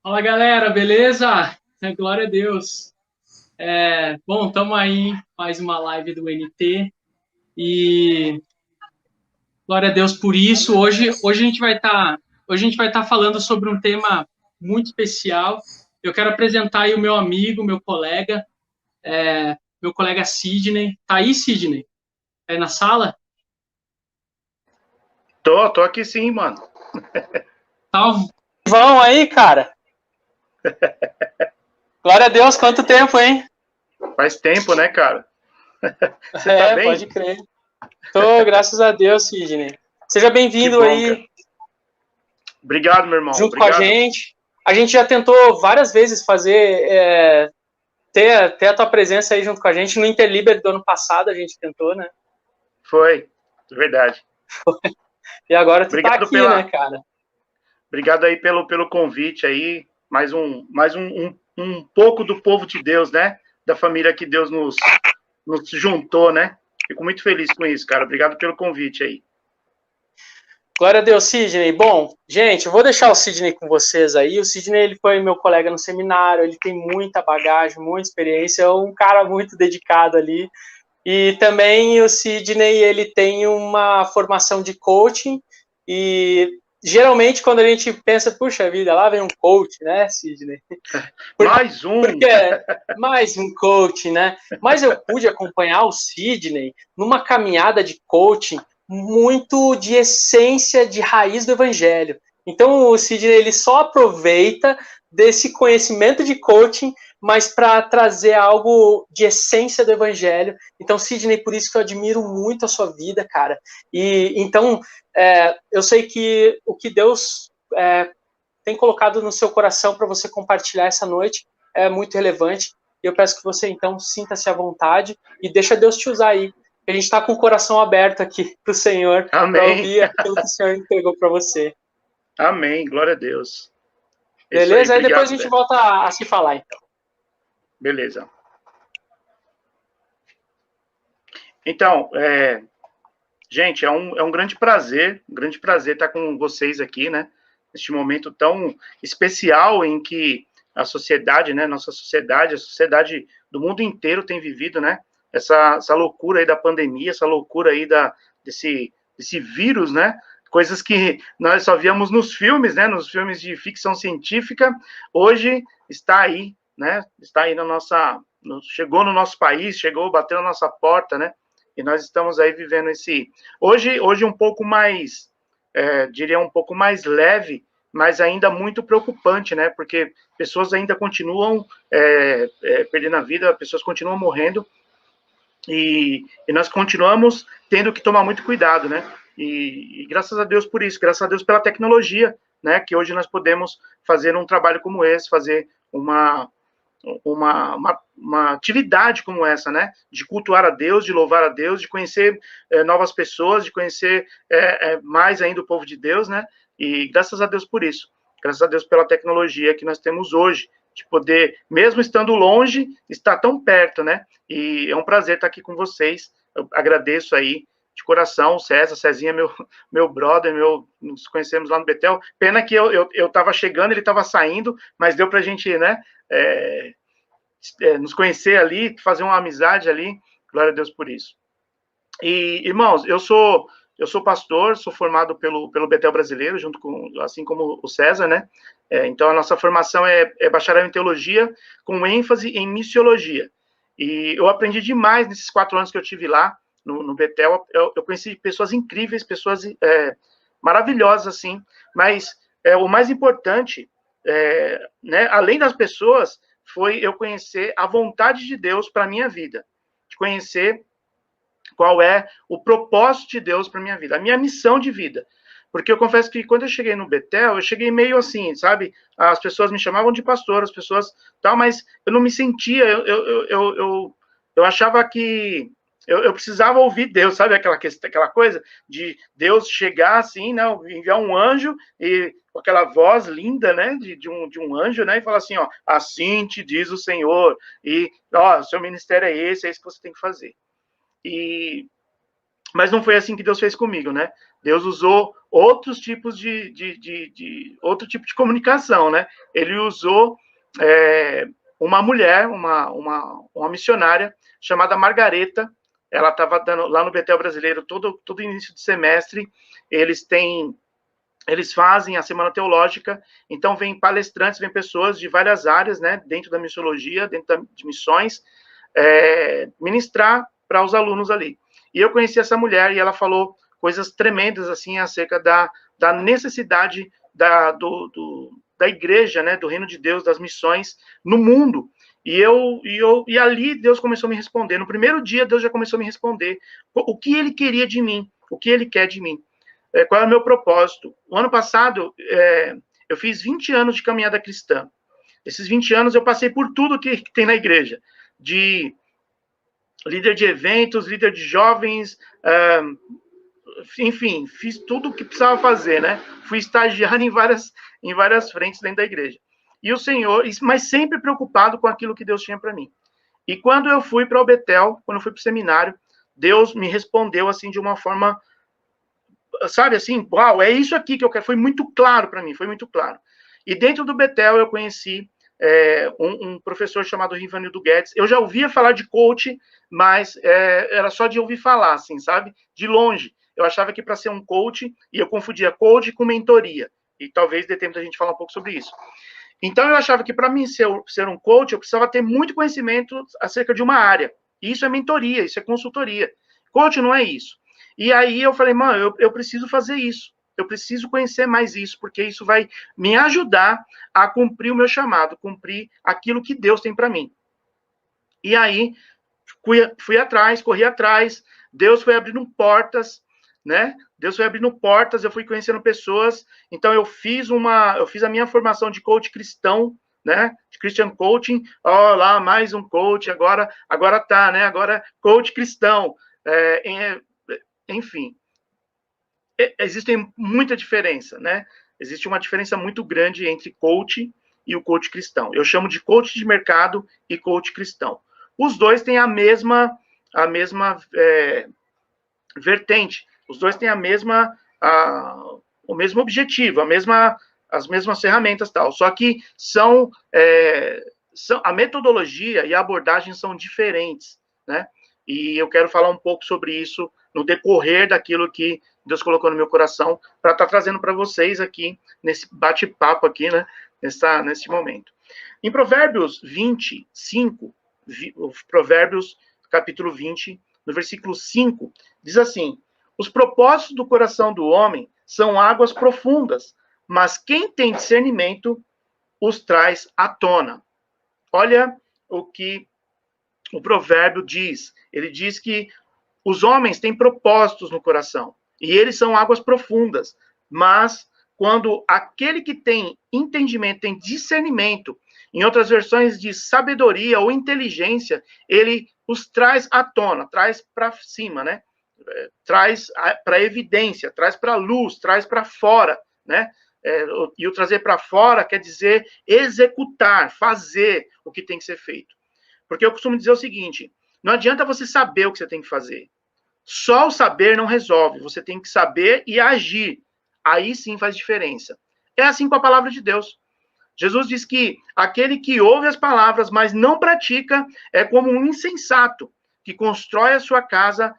Fala galera, beleza? Glória a Deus. Bom, estamos aí, mais uma live do NT e glória a Deus por isso. Hoje a gente vai estar falando sobre um tema muito especial. Eu quero apresentar aí o meu amigo, meu colega Sidney. Tá aí, Sidney? Tá aí na sala? Tô aqui sim, mano. Tá vão aí, cara. Glória a Deus, quanto tempo, hein? Faz tempo, né, cara? Você tá Pode bem? crer. Tô, graças a Deus, Sidney. Seja Que bem-vindo bom, cara. aí Obrigado, meu irmão. junto com a Obrigado. gente. A gente já tentou várias vezes ter a tua presença aí junto com a gente. No Interliber do ano passado a gente tentou, né? Foi, verdade. E agora tu tá Obrigado aqui, né, pela, cara? obrigado aí pelo convite aí. Mais um pouco do povo de Deus, né? Da família que Deus nos juntou, né? Fico muito feliz com isso, cara. Obrigado pelo convite aí. Glória a Deus, Sidney. Bom, gente, eu vou deixar o Sidney com vocês aí. O Sidney, ele foi meu colega no seminário, ele tem muita bagagem, muita experiência, é um cara muito dedicado ali. E também o Sidney, ele tem uma formação de coaching e geralmente quando a gente pensa, puxa vida, lá vem um coach, né, Sidney? Mais um. Porque mais um coaching, né? Mas eu pude acompanhar o Sidney numa caminhada de coaching muito de essência, de raiz do evangelho. Então o Sidney ele só aproveita desse conhecimento de coaching, mas para trazer algo de essência do evangelho. Então, Sidney, por isso que eu admiro muito a sua vida, cara. E então eu sei que o que Deus tem colocado no seu coração para você compartilhar essa noite é muito relevante. E eu peço que você, então, sinta-se à vontade e deixa Deus te usar aí. A gente está com o coração aberto aqui para o Senhor, para Amém. ouvir aquilo que o Senhor entregou para você. Amém. Glória a Deus. É isso aí. Beleza? Aí depois a Obrigado, gente velho. volta a se falar, então. Beleza. Então, gente, é um grande prazer estar com vocês aqui, né? Neste momento tão especial em que a sociedade, né? Nossa sociedade, a sociedade do mundo inteiro tem vivido, né? Essa loucura aí da pandemia, essa loucura aí desse vírus, né? Coisas que nós só víamos nos filmes, né? Nos filmes de ficção científica, hoje está aí, né? Está aí chegou no nosso país, bateu na nossa porta, né? E nós estamos aí vivendo hoje um pouco mais, diria um pouco mais leve, mas ainda muito preocupante, né? Porque pessoas ainda continuam perdendo a vida, pessoas continuam morrendo e nós continuamos tendo que tomar muito cuidado, né? E graças a Deus por isso, graças a Deus pela tecnologia, né? Que hoje nós podemos fazer um trabalho como esse, fazer uma atividade como essa, né? De cultuar a Deus, de louvar a Deus, de conhecer novas pessoas, de conhecer mais ainda o povo de Deus, né? E graças a Deus por isso. Graças a Deus pela tecnologia que nós temos hoje, de poder, mesmo estando longe, estar tão perto, né? E é um prazer estar aqui com vocês. Eu agradeço aí de coração, o Cezinha, meu brother, nos conhecemos lá no Betel. Pena que eu tava chegando, ele estava saindo, mas deu pra gente, né? Nos conhecer ali, fazer uma amizade ali. Glória a Deus por isso. E, irmãos, eu sou pastor, sou formado pelo Betel Brasileiro, assim como o César, né? Então, a nossa formação é bacharel em teologia, com ênfase em missiologia. E eu aprendi demais nesses 4 anos que eu tive lá, no Betel. Eu conheci pessoas incríveis, pessoas maravilhosas, assim, mas o mais importante, né, além das pessoas, foi eu conhecer a vontade de Deus para a minha vida, de conhecer qual é o propósito de Deus para minha vida, a minha missão de vida. Porque eu confesso que quando eu cheguei no Betel, eu cheguei meio assim, sabe? As pessoas me chamavam de pastor, as pessoas tal, mas eu não me sentia, eu achava que eu precisava ouvir Deus, sabe aquela coisa de Deus chegar assim, né, enviar um anjo e com aquela voz linda, né, de um anjo, né, e falar assim, ó, assim te diz o Senhor, e ó, seu ministério é isso que você tem que fazer. Mas não foi assim que Deus fez comigo, né? Deus usou outros tipos outro tipo de comunicação, né? Ele usou uma mulher, uma missionária chamada Margareta. Ela estava dando lá no Betel Brasileiro todo início de semestre. Eles fazem a semana teológica, então vem palestrantes, vem pessoas de várias áreas, né, dentro da missiologia, de missões, ministrar para os alunos ali. E eu conheci essa mulher e ela falou coisas tremendas, assim, acerca da necessidade da igreja, né, do reino de Deus, das missões no mundo. E ali Deus começou a me responder. No primeiro dia, Deus já começou a me responder o que Ele queria de mim, o que Ele quer de mim. Qual é o meu propósito? O ano passado, eu fiz 20 anos de caminhada cristã. Esses 20 anos eu passei por tudo que tem na igreja, de líder de eventos, líder de jovens, enfim, fiz tudo o que precisava fazer, né? Fui estagiário em várias frentes dentro da igreja. E o Senhor, mas sempre preocupado com aquilo que Deus tinha para mim. E quando eu fui para o Betel, quando eu fui para o seminário, Deus me respondeu assim de uma forma, sabe, assim, uau, é isso aqui que eu quero. Foi muito claro para mim, foi muito claro. E dentro do Betel eu conheci um professor chamado Rivanildo Guedes. Eu já ouvia falar de coach, mas era só de ouvir falar, assim, sabe? De longe. Eu achava que para ser um coach, e eu confundia coach com mentoria. E talvez dê tempo da gente falar um pouco sobre isso. Então eu achava que para mim ser um coach, eu precisava ter muito conhecimento acerca de uma área. E isso é mentoria, isso é consultoria. Coach não é isso. E aí eu falei, mano, eu preciso fazer isso. Eu preciso conhecer mais isso, porque isso vai me ajudar a cumprir o meu chamado, cumprir aquilo que Deus tem para mim. E aí, fui atrás, corri atrás, Deus foi abrindo portas, né? Deus foi abrindo portas, eu fui conhecendo pessoas. Então, eu fiz a minha formação de coach cristão, né? De Christian Coaching. Ó, lá, mais um coach, agora tá, né? Agora, coach cristão. Enfim, existe muita diferença, né? Existe uma diferença muito grande entre coach e o coach cristão. Eu chamo de coach de mercado e coach cristão. Os dois têm a mesma vertente. Os dois têm o mesmo objetivo, as mesmas ferramentas, tal. Só que a metodologia e a abordagem são diferentes, né? E eu quero falar um pouco sobre isso no decorrer daquilo que Deus colocou no meu coração para estar trazendo para vocês aqui, nesse bate-papo aqui, né, nesse momento. Em Provérbios 25, Provérbios capítulo 20, no versículo 5, diz assim: os propósitos do coração do homem são águas profundas, mas quem tem discernimento os traz à tona. Olha o que o provérbio diz. Ele diz que os homens têm propósitos no coração, e eles são águas profundas, mas quando aquele que tem entendimento, tem discernimento, em outras versões de sabedoria ou inteligência, ele os traz à tona, traz para cima, né? Traz para evidência, traz para a luz, traz para fora, né? E o trazer para fora quer dizer executar, fazer o que tem que ser feito. Porque eu costumo dizer o seguinte: não adianta você saber o que você tem que fazer. Só o saber não resolve. Você tem que saber e agir. Aí sim faz diferença. É assim com a palavra de Deus. Jesus diz que aquele que ouve as palavras, mas não pratica, é como um insensato que constrói a sua casa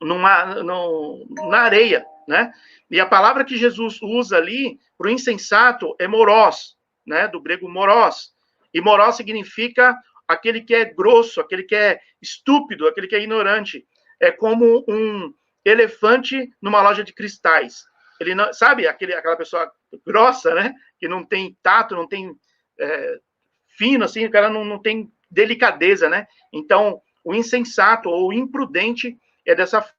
na areia, né? E a palavra que Jesus usa ali para o insensato é morós, né? Do grego morós. E morós significa aquele que é grosso, aquele que é estúpido, aquele que é ignorante. É como um elefante numa loja de cristais. Ele não, sabe, aquela pessoa grossa, né? Que não tem tato, não tem fino, assim, o cara não tem delicadeza, né? Então, o insensato ou o imprudente é dessa forma.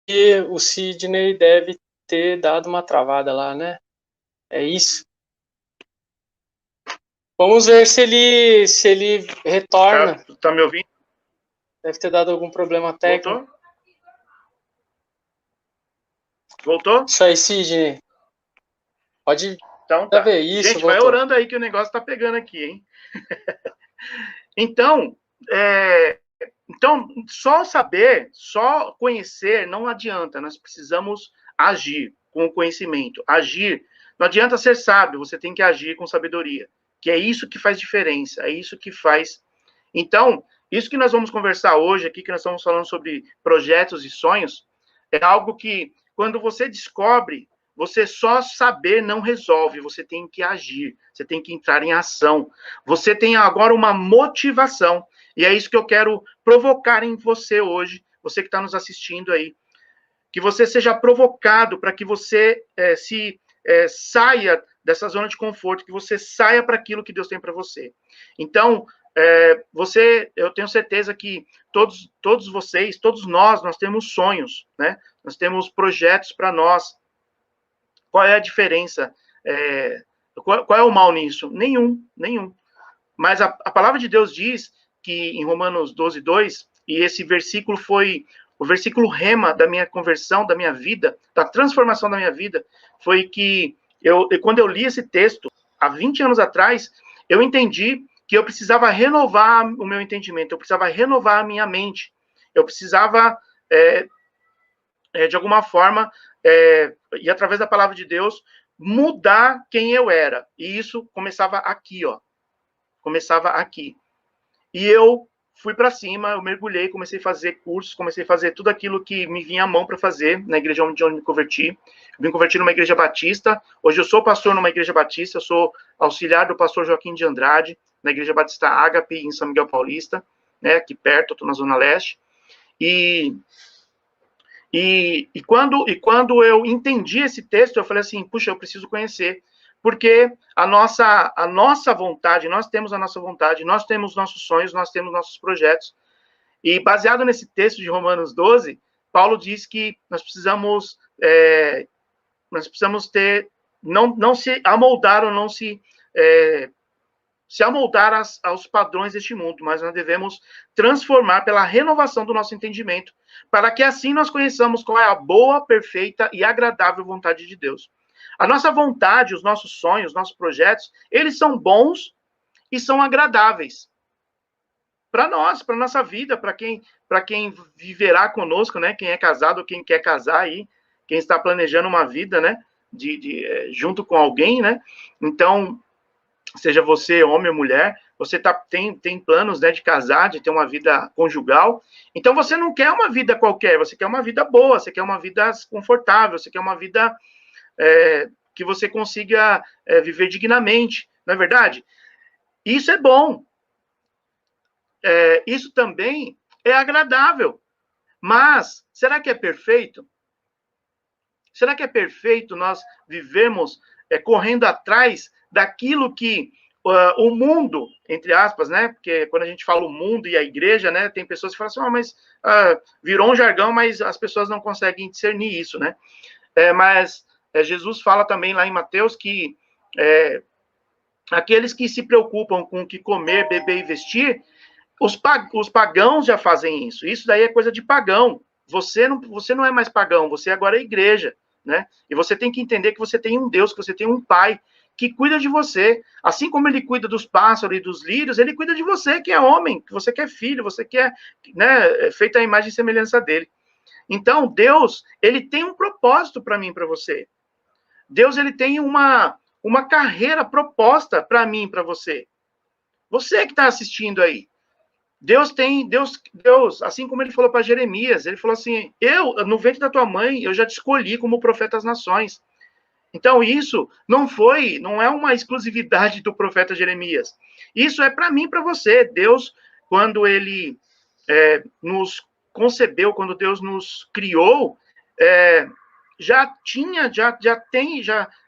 E o Sidney deve ter dado uma travada lá, né? É isso. Vamos ver se ele retorna. Tá me ouvindo? Deve ter dado algum problema técnico. Voltou? Isso aí, Sidney. Pode Então Pra tá. ver isso, Gente, vai voltou. orando aí que o negócio tá pegando aqui, hein? Então, só saber, só conhecer não adianta. Nós precisamos agir com o conhecimento. Agir, não adianta ser sábio, você tem que agir com sabedoria. Que é isso que faz diferença, é isso que faz. Então, isso que nós vamos conversar hoje aqui, que nós estamos falando sobre projetos e sonhos, é algo que, quando você descobre, você só saber não resolve, você tem que agir, você tem que entrar em ação. Você tem agora uma motivação, e é isso que eu quero provocar em você hoje, você que está nos assistindo aí, que você seja provocado para que você saia dessa zona de conforto, que você saia para aquilo que Deus tem para você. Então, eu tenho certeza que todos vocês, todos nós temos sonhos, né? Nós temos projetos para nós. Qual é a diferença? Qual é o mal nisso? Nenhum. Mas a palavra de Deus diz que em Romanos 12:2, e esse versículo foi o versículo rema da minha conversão, da minha vida, da transformação da minha vida, foi que quando eu li esse texto, há 20 anos atrás, eu entendi que eu precisava renovar o meu entendimento, eu precisava renovar a minha mente, eu precisava, de alguma forma, e através da palavra de Deus, mudar quem eu era. E isso começava aqui, ó. Começava aqui. E eu fui para cima, eu mergulhei, comecei a fazer cursos, comecei a fazer tudo aquilo que me vinha à mão para fazer na igreja onde eu me converti. Eu me converti numa igreja batista. Hoje eu sou pastor numa igreja batista, eu sou auxiliar do pastor Joaquim de Andrade, na igreja batista Ágape, em São Miguel Paulista, né, aqui perto, eu estou na Zona Leste. E quando eu entendi esse texto, eu falei assim, puxa, eu preciso conhecer. Porque a nossa vontade, nós temos a nossa vontade, nós temos nossos sonhos, nós temos nossos projetos. E baseado nesse texto de Romanos 12, Paulo diz que nós precisamos ter, não se amoldar ou não se amoldar aos padrões deste mundo, mas nós devemos transformar pela renovação do nosso entendimento, para que assim nós conheçamos qual é a boa, perfeita e agradável vontade de Deus. A nossa vontade, os nossos sonhos, os nossos projetos, eles são bons e são agradáveis para nós, para nossa vida, para quem viverá conosco, né? Quem é casado, quem quer casar aí, quem está planejando uma vida, né? Junto com alguém, né? Então, seja você homem ou mulher, você tem planos, né, de casar, de ter uma vida conjugal. Então, você não quer uma vida qualquer, você quer uma vida boa, você quer uma vida confortável, você quer uma vida que você consiga viver dignamente, não é verdade? Isso é bom. Isso também é agradável. Mas, será que é perfeito? Será que é perfeito nós vivemos correndo atrás daquilo que o mundo, entre aspas, né? Porque quando a gente fala o mundo e a igreja, né? Tem pessoas que falam assim, virou um jargão, mas as pessoas não conseguem discernir isso, né? Mas Jesus fala também lá em Mateus que aqueles que se preocupam com o que comer, beber e vestir, os pagãos já fazem isso. Isso daí é coisa de pagão. Você não é mais pagão, você agora é igreja, né? E você tem que entender que você tem um Deus, que você tem um Pai que cuida de você. Assim como ele cuida dos pássaros e dos lírios, ele cuida de você, que é homem, que você que é filho, você que é, né, feito à imagem e semelhança dele. Então, Deus, ele tem um propósito para mim e para você. Deus, ele tem uma carreira proposta para mim e para você. Você que está assistindo aí. Deus, assim como ele falou para Jeremias, ele falou assim, no ventre da tua mãe, eu já te escolhi como profeta das nações. Então, isso não é uma exclusividade do profeta Jeremias. Isso é para mim e para você. Deus, quando ele nos concebeu, quando Deus nos criou,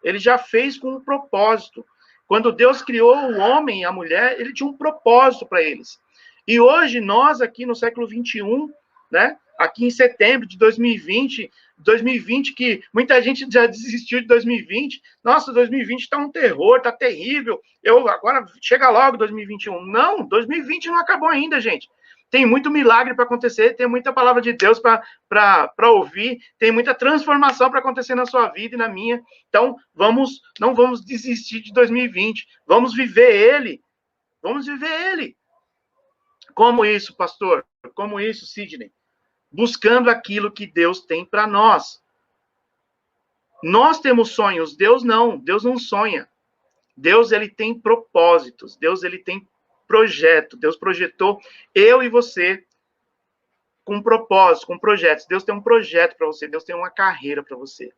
ele já fez com um propósito. Quando Deus criou o homem e a mulher, ele tinha um propósito para eles. E hoje, nós aqui no século 21, né, aqui em setembro de 2020, que muita gente já desistiu de 2020, nossa, 2020 está um terror, está terrível, agora chega logo 2021. Não, 2020 não acabou ainda, gente. tem muito milagre para acontecer, tem muita palavra de Deus para ouvir, tem muita transformação para acontecer na sua vida e na minha. Então, não vamos desistir de 2020, vamos viver ele. Vamos viver ele. Como isso, pastor? Como isso, Sidney? Buscando aquilo que Deus tem para nós. Nós temos sonhos, Deus não sonha. Deus, ele tem propósitos, Deus, ele tem projeto, Deus projetou eu e você com propósitos, com projetos. Deus tem um projeto para você, Deus tem uma carreira para você.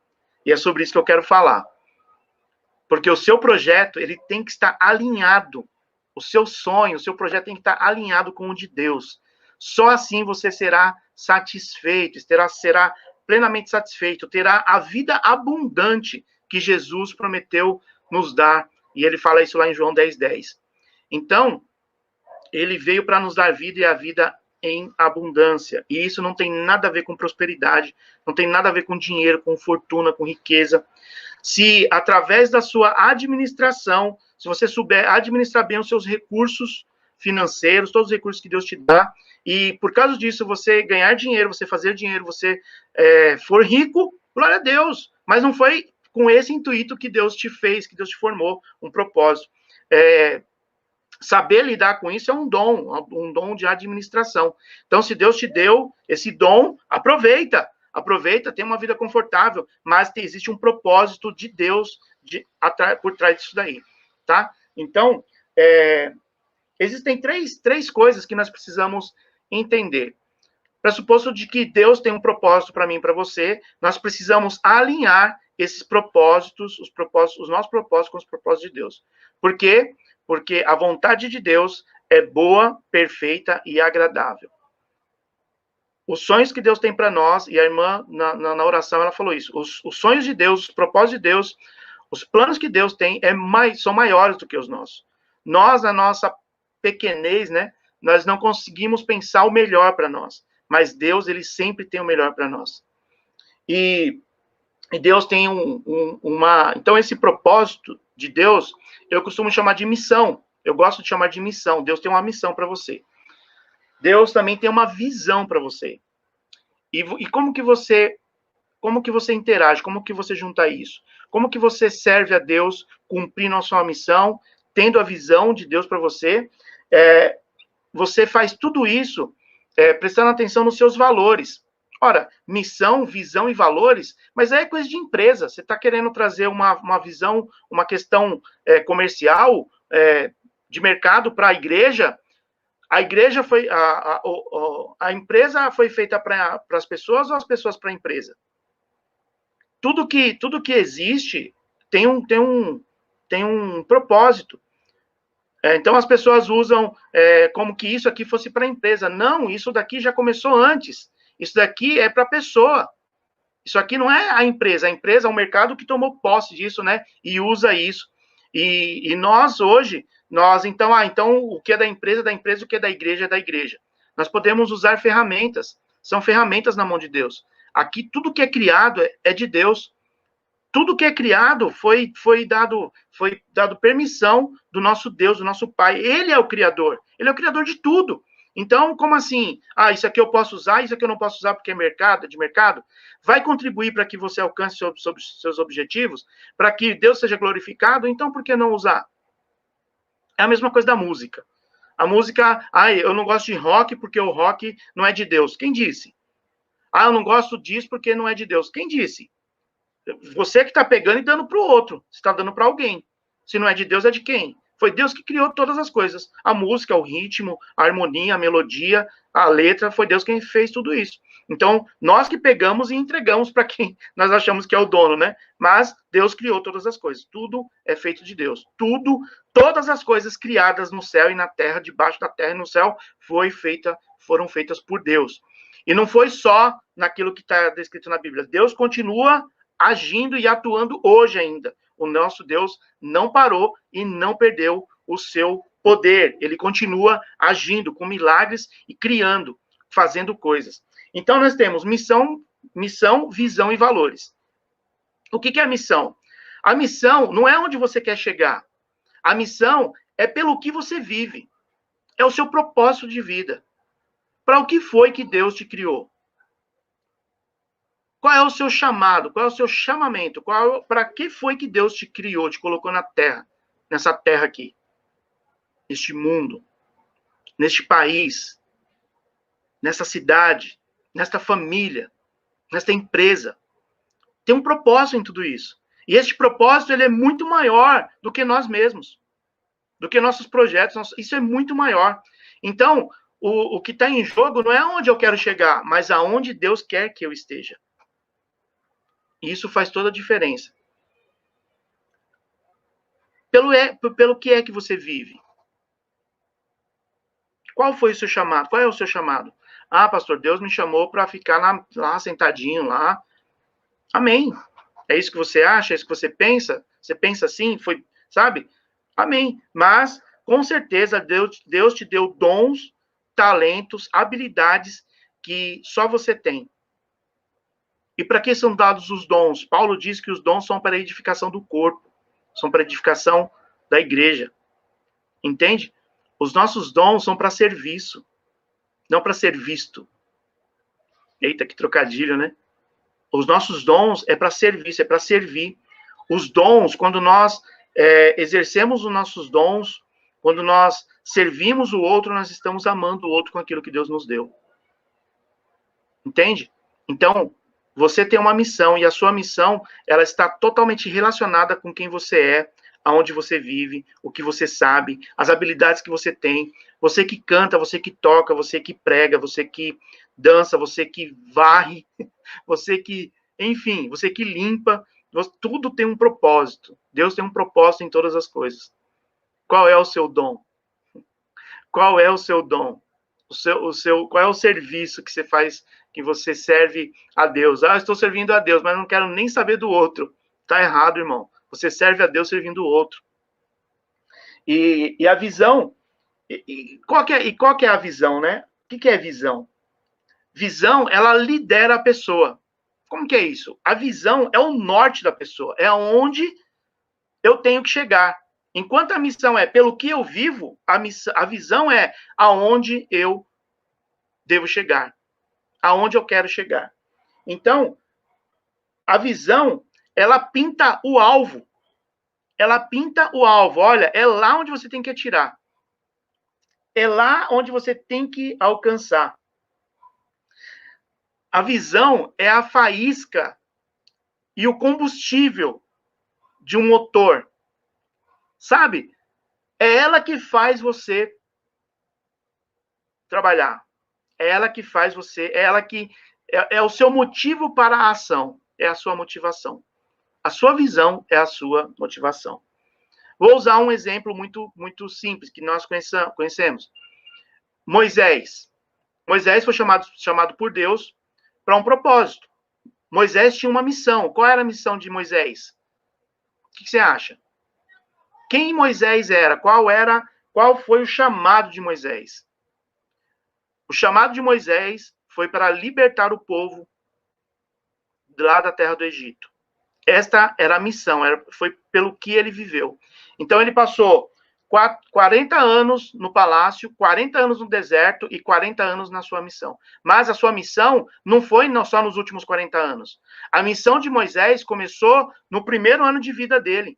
E é sobre isso que eu quero falar. Porque o seu projeto, ele tem que estar alinhado, o seu sonho, o seu projeto tem que estar alinhado com o de Deus. Só assim você será satisfeito, será plenamente satisfeito, terá a vida abundante que Jesus prometeu nos dar. E ele fala isso lá em João 10:10. Então, ele veio para nos dar vida e a vida em abundância. E isso não tem nada a ver com prosperidade, não tem nada a ver com dinheiro, com fortuna, com riqueza. Se através da sua administração, se você souber administrar bem os seus recursos financeiros, todos os recursos que Deus te dá, e por causa disso você ganhar dinheiro, você fazer dinheiro, você for rico, glória a Deus. Mas não foi com esse intuito que Deus te fez, que Deus te formou, um propósito. Saber lidar com isso é um dom de administração. Então, se Deus te deu esse dom, aproveita, tem uma vida confortável, mas existe um propósito de Deus por trás disso daí, tá? Então, existem três coisas que nós precisamos entender. Pressuposto de que Deus tem um propósito para mim e para você, nós precisamos alinhar esses propósitos, os nossos propósitos com os propósitos de Deus. Por quê? Porque a vontade de Deus é boa, perfeita e agradável. Os sonhos que Deus tem para nós, e a irmã, na oração, ela falou isso, os sonhos de Deus, os propósitos de Deus, os planos que Deus tem são maiores do que os nossos. Nós, na nossa pequenez, né, nós não conseguimos pensar o melhor para nós, mas Deus, ele sempre tem o melhor para nós. E Deus tem Então, esse propósito de Deus, eu costumo chamar de missão. Eu gosto de chamar de missão. Deus tem uma missão para você. Deus também tem uma visão para você. E como que você interage? Como que você junta isso? Como que você serve a Deus cumprindo a sua missão, tendo a visão de Deus para você? Você faz tudo isso prestando atenção nos seus valores. Ora, missão, visão e valores, mas é coisa de empresa. Você está querendo trazer uma visão, uma questão comercial, de mercado para a igreja. A igreja foi... A empresa foi feita para as pessoas ou as pessoas para a empresa? Tudo que existe tem um propósito. Então, as pessoas usam como que isso aqui fosse para a empresa. Não, isso daqui já começou antes. Isso daqui é para a pessoa. Isso aqui não é a empresa é o mercado que tomou posse disso, né? E usa isso. E nós, hoje, então, o que é da empresa, o que é da igreja, é da igreja. Nós podemos usar ferramentas. São ferramentas na mão de Deus. Aqui, tudo que é criado é de Deus. Tudo que é criado foi dado permissão do nosso Deus, do nosso Pai. Ele é o Criador. Ele é o Criador de tudo. Então, como assim? Isso aqui eu posso usar, isso aqui eu não posso usar porque é de mercado? Vai contribuir para que você alcance seus objetivos? Para que Deus seja glorificado? Então, por que não usar? É a mesma coisa da música. A música, eu não gosto de rock porque o rock não é de Deus. Quem disse? Eu não gosto disso porque não é de Deus. Quem disse? Você que está pegando e dando para o outro. Você está dando para alguém. Se não é de Deus, é de quem? Foi Deus que criou todas as coisas. A música, o ritmo, a harmonia, a melodia, a letra, foi Deus quem fez tudo isso. Então, nós que pegamos e entregamos para quem nós achamos que é o dono, né? Mas Deus criou todas as coisas. Tudo é feito de Deus. Todas as coisas criadas no céu e na terra, debaixo da terra e no céu, foram feitas por Deus. E não foi só naquilo que está descrito na Bíblia. Deus continua agindo e atuando hoje ainda. O nosso Deus não parou e não perdeu o seu poder. Ele continua agindo com milagres e criando, fazendo coisas. Então, nós temos missão, visão e valores. O que é a missão? A missão não é onde você quer chegar. A missão é pelo que você vive. É o seu propósito de vida. para o que foi que Deus te criou? Qual é o seu chamado? Qual é o seu chamamento? Para que foi que Deus te criou, te colocou na terra, nessa terra aqui, neste mundo, neste país, nessa cidade, nesta família, nesta empresa? Tem um propósito em tudo isso. E este propósito, ele é muito maior do que nós mesmos, do que nossos projetos. Isso é muito maior. Então, o que está em jogo não é onde eu quero chegar, mas aonde Deus quer que eu esteja. E isso faz toda a diferença. Pelo que é que você vive? Qual foi o seu chamado? Qual é o seu chamado? Ah, pastor, Deus me chamou para ficar lá sentadinho lá. Amém. É isso que você acha? É isso que você pensa? Você pensa assim? Foi, sabe? Amém. Mas, com certeza, Deus te deu dons, talentos, habilidades que só você tem. E para que são dados os dons? Paulo diz que os dons são para a edificação do corpo, são para a edificação da igreja. Entende? Os nossos dons são para serviço, não para ser visto. Eita, que trocadilho, né? Os nossos dons é para serviço, é para servir. Os dons, quando nós exercemos os nossos dons, quando nós servimos o outro, nós estamos amando o outro com aquilo que Deus nos deu. Entende? Então, você tem uma missão, e a sua missão, ela está totalmente relacionada com quem você é, aonde você vive, o que você sabe, as habilidades que você tem. Você que canta, você que toca, você que prega, você que dança, você que varre, você que, enfim, você que limpa, tudo tem um propósito. Deus tem um propósito em todas as coisas. Qual é o seu dom? Qual é o seu dom? Qual é o serviço que você faz, que você serve a Deus? Ah, eu estou servindo a Deus, mas não quero nem saber do outro. Está errado, irmão. Você serve a Deus servindo o outro. E a visão, qual que é a visão, né? O que é visão? Visão, ela lidera a pessoa. Como que é isso? A visão é o norte da pessoa, é onde eu tenho que chegar. Enquanto a missão é pelo que eu vivo, a visão é aonde eu devo chegar, aonde eu quero chegar. Então, a visão, ela pinta o alvo. Ela pinta o alvo. Olha, é lá onde você tem que atirar. É lá onde você tem que alcançar. A visão é a faísca e o combustível de um motor. Sabe? É ela que faz você trabalhar. É ela que faz você, é ela que é o seu motivo para a ação, é a sua motivação. A sua visão é a sua motivação. Vou usar um exemplo muito, muito simples, que nós conhecemos. Moisés. Moisés foi chamado por Deus para um propósito. Moisés tinha uma missão. Qual era a missão de Moisés? O que você acha? Quem Moisés era? Qual foi o chamado de Moisés? O chamado de Moisés foi para libertar o povo lá da terra do Egito. Esta era a missão, foi pelo que ele viveu. Então, ele passou 40 anos no palácio, 40 anos no deserto e 40 anos na sua missão. Mas a sua missão não foi só nos últimos 40 anos. A missão de Moisés começou no primeiro ano de vida dele.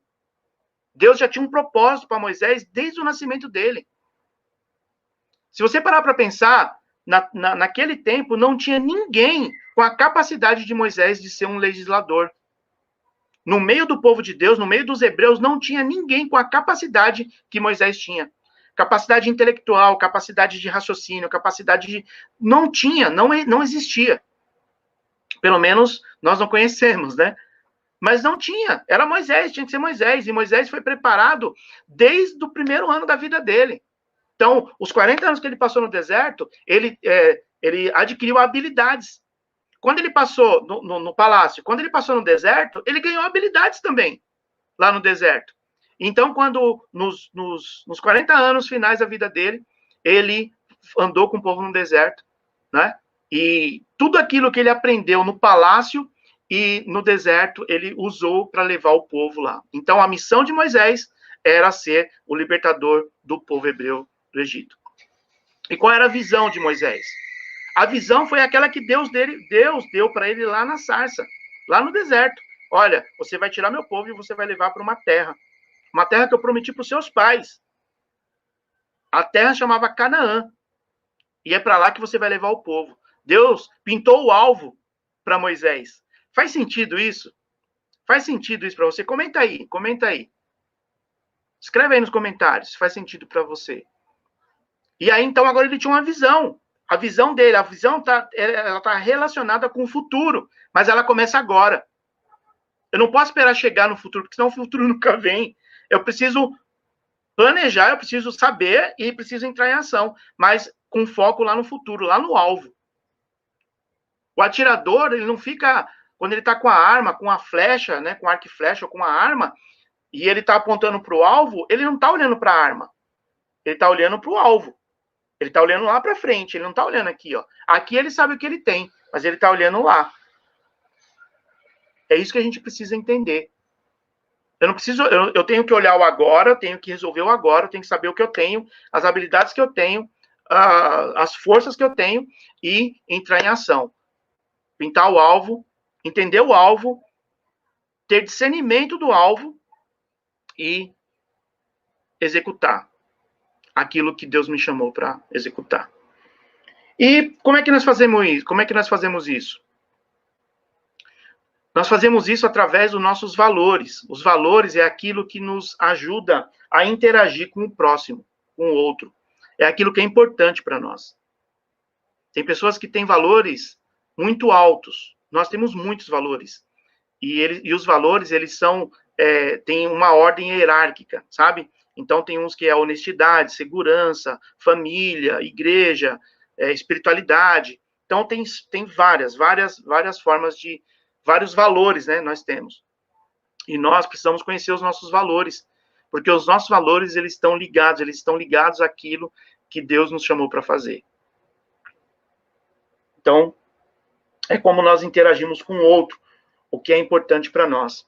Deus já tinha um propósito para Moisés desde o nascimento dele. Se você parar para pensar, naquele tempo não tinha ninguém com a capacidade de Moisés de ser um legislador. No meio do povo de Deus, no meio dos hebreus, não tinha ninguém com a capacidade que Moisés tinha. Capacidade intelectual, capacidade de raciocínio, capacidade de... Não tinha, não existia. Pelo menos nós não conhecemos, né? Mas não tinha. Era Moisés, tinha que ser Moisés. E Moisés foi preparado desde o primeiro ano da vida dele. Então, os 40 anos que ele passou no deserto, ele adquiriu habilidades. Quando ele passou no palácio, quando ele passou no deserto, ele ganhou habilidades também, lá no deserto. Então, quando nos 40 anos finais da vida dele, ele andou com o povo no deserto, né? E tudo aquilo que ele aprendeu no palácio e no deserto, ele usou para levar o povo lá. Então, a missão de Moisés era ser o libertador do povo hebreu do Egito. E qual era a visão de Moisés? A visão foi aquela que Deus deu para ele lá na sarça, lá no deserto. Olha, você vai tirar meu povo e você vai levar para uma terra que eu prometi para os seus pais. A terra chamava Canaã. E é para lá que você vai levar o povo. Deus pintou o alvo para Moisés. Faz sentido isso? Faz sentido isso para você? Comenta aí, comenta aí. Escreve aí nos comentários se faz sentido para você. E aí, então, agora ele tinha uma visão. A visão dele, ela tá relacionada com o futuro, mas ela começa agora. Eu não posso esperar chegar no futuro, porque senão o futuro nunca vem. Eu preciso planejar, eu preciso saber e preciso entrar em ação, mas com foco lá no futuro, lá no alvo. O atirador, ele não fica, quando ele está com a arma, com a flecha, né, com arco e flecha ou com a arma, e ele está apontando para o alvo, ele não está olhando para a arma. Ele está olhando para o alvo. Ele está olhando lá para frente, ele não está olhando aqui, ó. Aqui ele sabe o que ele tem, mas ele está olhando lá. É isso que a gente precisa entender. Eu não preciso, eu tenho que olhar o agora, eu tenho que resolver o agora, eu tenho que saber o que eu tenho, as habilidades que eu tenho, as forças que eu tenho e entrar em ação. Pintar o alvo, entender o alvo, ter discernimento do alvo e executar aquilo que Deus me chamou para executar. E como é que nós fazemos isso? Como é que nós fazemos isso? Nós fazemos isso através dos nossos valores. Os valores é aquilo que nos ajuda a interagir com o próximo, com o outro. É aquilo que é importante para nós. Tem pessoas que têm valores muito altos. Nós temos muitos valores. E os valores, eles têm uma ordem hierárquica, sabe? Então, tem uns que é honestidade, segurança, família, igreja, espiritualidade. Então, tem várias formas de... vários valores, né, nós temos. E nós precisamos conhecer os nossos valores, porque os nossos valores, eles estão ligados àquilo que Deus nos chamou para fazer. Então, é como nós interagimos com o outro, o que é importante para nós.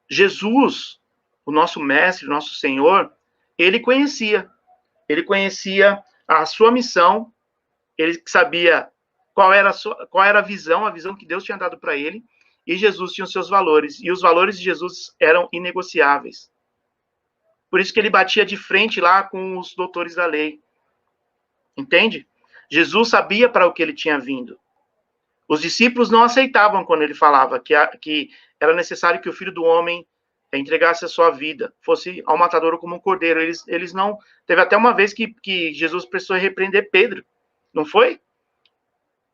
Jesus, o nosso mestre, o nosso Senhor, ele conhecia a sua missão, ele sabia qual era a visão que Deus tinha dado para ele, e Jesus tinha os seus valores, e os valores de Jesus eram inegociáveis. Por isso que ele batia de frente lá com os doutores da lei. Entende? Jesus sabia para o que ele tinha vindo. Os discípulos não aceitavam quando ele falava que era necessário que o Filho do Homem entregasse a sua vida, fosse ao matadouro como um cordeiro. Eles não... Teve até uma vez que Jesus precisou repreender Pedro, não foi?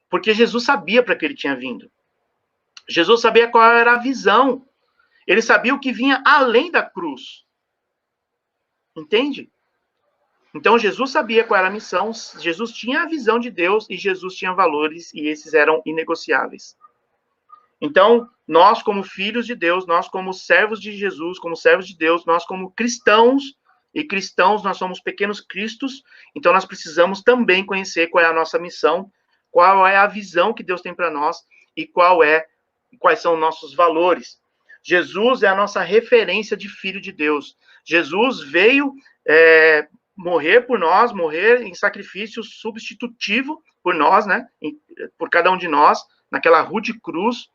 Porque Jesus sabia para que ele tinha vindo. Jesus sabia qual era a visão. Ele sabia o que vinha além da cruz. Entende? Então, Jesus sabia qual era a missão, Jesus tinha a visão de Deus e Jesus tinha valores e esses eram inegociáveis. Então, nós como filhos de Deus, nós como servos de Jesus, como servos de Deus, nós como cristãos, e cristãos nós somos pequenos cristos, então nós precisamos também conhecer qual é a nossa missão, qual é a visão que Deus tem para nós e quais são nossos valores. Jesus é a nossa referência de filho de Deus. Jesus veio morrer por nós, morrer em sacrifício substitutivo por nós, né? Por cada um de nós, naquela rude cruz.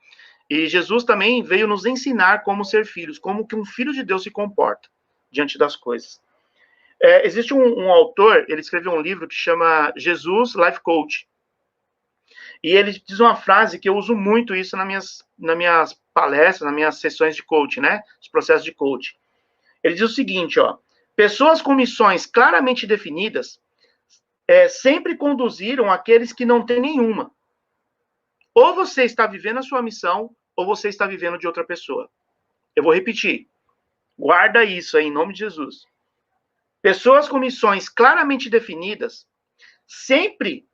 E Jesus também veio nos ensinar como ser filhos, como que um filho de Deus se comporta diante das coisas. Existe um autor, ele escreveu um livro que chama Jesus Life Coach. E ele diz uma frase que eu uso muito isso nas minhas palestras, nas minhas sessões de coaching, né? Os processos de coaching. Ele diz o seguinte, ó. Pessoas com missões claramente definidas sempre conduziram aqueles que não têm nenhuma. Ou você está vivendo a sua missão, ou você está vivendo de outra pessoa. Eu vou repetir. Guarda isso aí, em nome de Jesus. Pessoas com missões claramente definidas sempre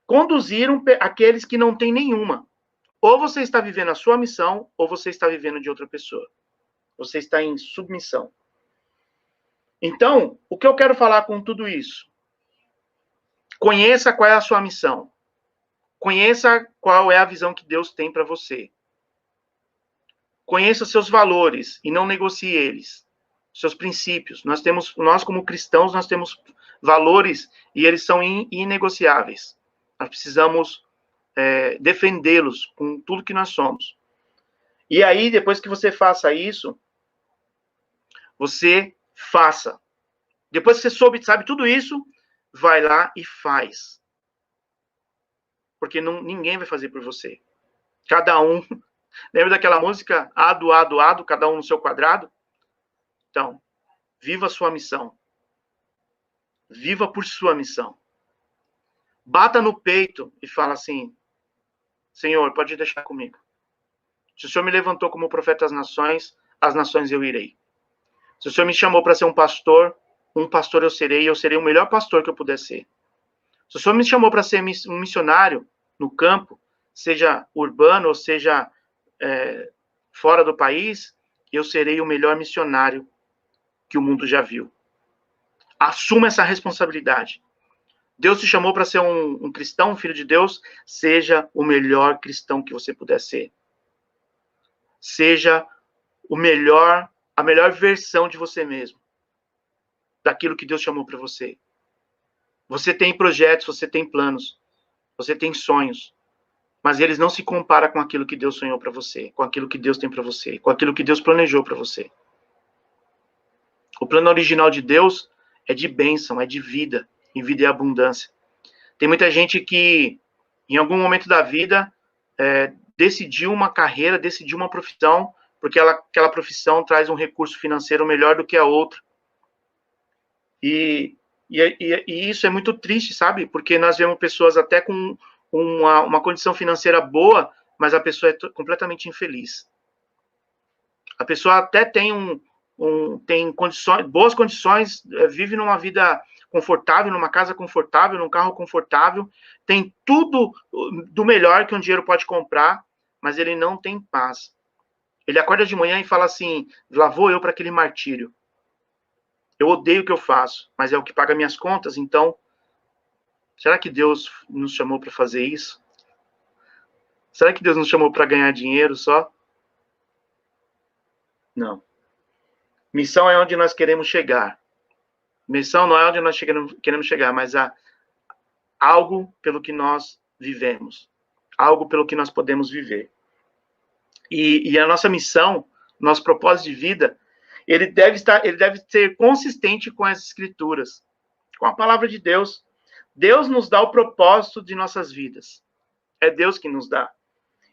conduziram aqueles que não têm nenhuma. Ou você está vivendo a sua missão, ou você está vivendo de outra pessoa. Você está em submissão. Então, o que eu quero falar com tudo isso? Conheça qual é a sua missão. Conheça qual é a visão que Deus tem para você. Conheça seus valores e não negocie eles. Seus princípios. Nós como cristãos, nós temos valores e eles são inegociáveis. Nós precisamos defendê-los com tudo que nós somos. E aí, depois que você faça isso, você faça. Depois que você sabe tudo isso, vai lá e faz. Porque ninguém vai fazer por você. Cada um. Lembra daquela música? Ado, ado, ado, cada um no seu quadrado? Então, viva a sua missão. Viva por sua missão. Bata no peito e fala assim: Senhor, pode deixar comigo. Se o Senhor me levantou como profeta às nações eu irei. Se o Senhor me chamou para ser um pastor eu serei, e eu serei o melhor pastor que eu puder ser. Se o Senhor me chamou para ser um missionário no campo, seja urbano ou seja fora do país, eu serei o melhor missionário que o mundo já viu. Assuma essa responsabilidade. Deus te chamou para ser um cristão, um filho de Deus, seja o melhor cristão que você puder ser. Seja a melhor versão de você mesmo. Daquilo que Deus chamou para você. Você tem projetos, você tem planos, você tem sonhos, mas eles não se comparam com aquilo que Deus sonhou para você, com aquilo que Deus tem para você, com aquilo que Deus planejou para você. O plano original de Deus é de bênção, é de vida, e vida e abundância. Tem muita gente que, em algum momento da vida, decidiu uma carreira, decidiu uma profissão, porque aquela profissão traz um recurso financeiro melhor do que a outra. E isso é muito triste, sabe? Porque nós vemos pessoas até com uma condição financeira boa, mas a pessoa é completamente infeliz. A pessoa até tem tem boas condições, vive numa vida confortável, numa casa confortável, num carro confortável, tem tudo do melhor que um dinheiro pode comprar, mas ele não tem paz. Ele acorda de manhã e fala assim: lá vou eu para aquele martírio. Eu odeio o que eu faço, mas é o que paga minhas contas, então, será que Deus nos chamou para fazer isso? Será que Deus nos chamou para ganhar dinheiro só? Não. Missão é onde nós queremos chegar. Missão não é onde nós queremos chegar, mas há algo pelo que nós vivemos. Algo pelo que nós podemos viver. E a nossa missão, nosso propósito de vida, ele deve ser consistente com as Escrituras, com a palavra de Deus. Deus nos dá o propósito de nossas vidas. É Deus que nos dá.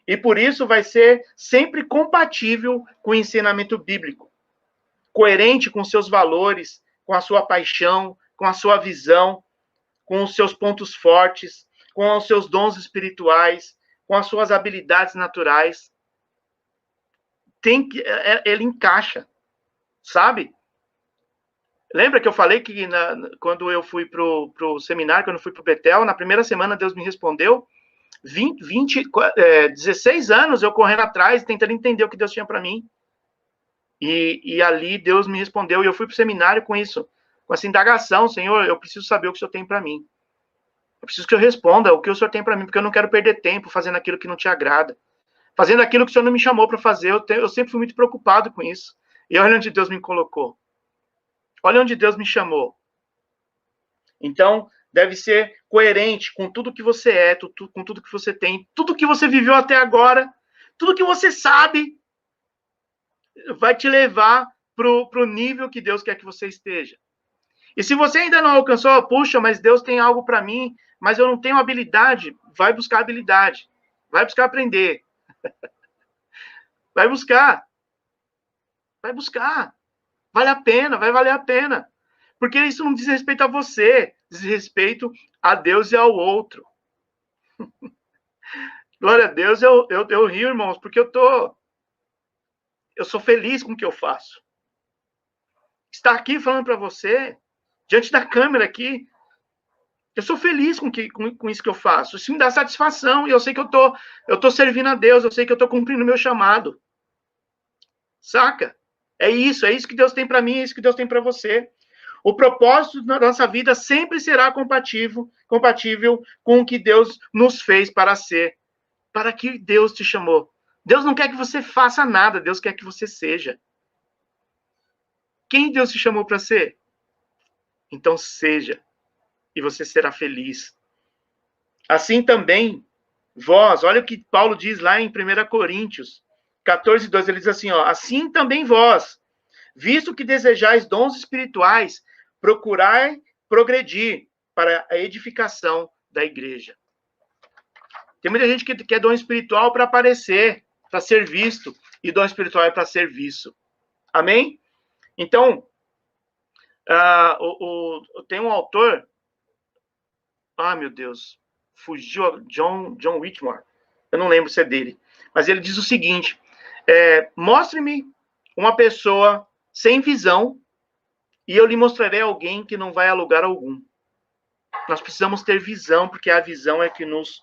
E por isso vai ser sempre compatível com o ensinamento bíblico. Coerente com seus valores, com a sua paixão, com a sua visão, com os seus pontos fortes, com os seus dons espirituais, com as suas habilidades naturais. Ele encaixa. Sabe? Lembra que eu falei que quando eu fui pro seminário, quando eu fui pro Betel, na primeira semana Deus me respondeu, 16 anos eu correndo atrás, tentando entender o que Deus tinha para mim. E ali Deus me respondeu, e eu fui pro seminário com isso, com essa indagação: Senhor, eu preciso saber o que o Senhor tem para mim. Eu preciso que eu responda o que o Senhor tem para mim, porque eu não quero perder tempo fazendo aquilo que não te agrada. Fazendo aquilo que o Senhor não me chamou para fazer. Eu sempre fui muito preocupado com isso. E olha onde Deus me colocou. Olha onde Deus me chamou. Então, deve ser coerente com tudo que você é, com tudo que você tem, tudo que você viveu até agora, tudo que você sabe, vai te levar pro nível que Deus quer que você esteja. E se você ainda não alcançou, puxa, mas Deus tem algo para mim, mas eu não tenho habilidade, vai buscar habilidade. Vai buscar aprender. Vai buscar. Vai buscar. Vale a pena, vai valer a pena. Porque isso não diz respeito a você, diz respeito a Deus e ao outro. Glória a Deus, eu rio, irmãos, porque eu sou feliz com o que eu faço. Estar aqui falando para você, diante da câmera aqui, eu sou feliz com isso que eu faço. Isso me dá satisfação, e eu sei que eu tô servindo a Deus, eu sei que eu tô cumprindo o meu chamado. Saca? É isso que Deus tem para mim, é isso que Deus tem para você. O propósito da nossa vida sempre será compatível com o que Deus nos fez para ser, para que Deus te chamou. Deus não quer que você faça nada, Deus quer que você seja. Quem Deus te chamou para ser? Então seja. e você será feliz. Assim também, vós, olha o que Paulo diz lá em 1 Coríntios 14, 2, ele diz assim, ó, assim também vós, visto que desejais dons espirituais, procurai progredir para a edificação da igreja. Tem muita gente que quer dom espiritual para aparecer, para ser visto, e dom espiritual é para serviço. Amém? Então, tem um autor, meu Deus, fugiu, John Whitmore, eu não lembro se é dele, mas ele diz o seguinte, mostre-me uma pessoa sem visão e eu lhe mostrarei alguém que não vai a lugar algum. Nós precisamos ter visão, porque a visão é que nos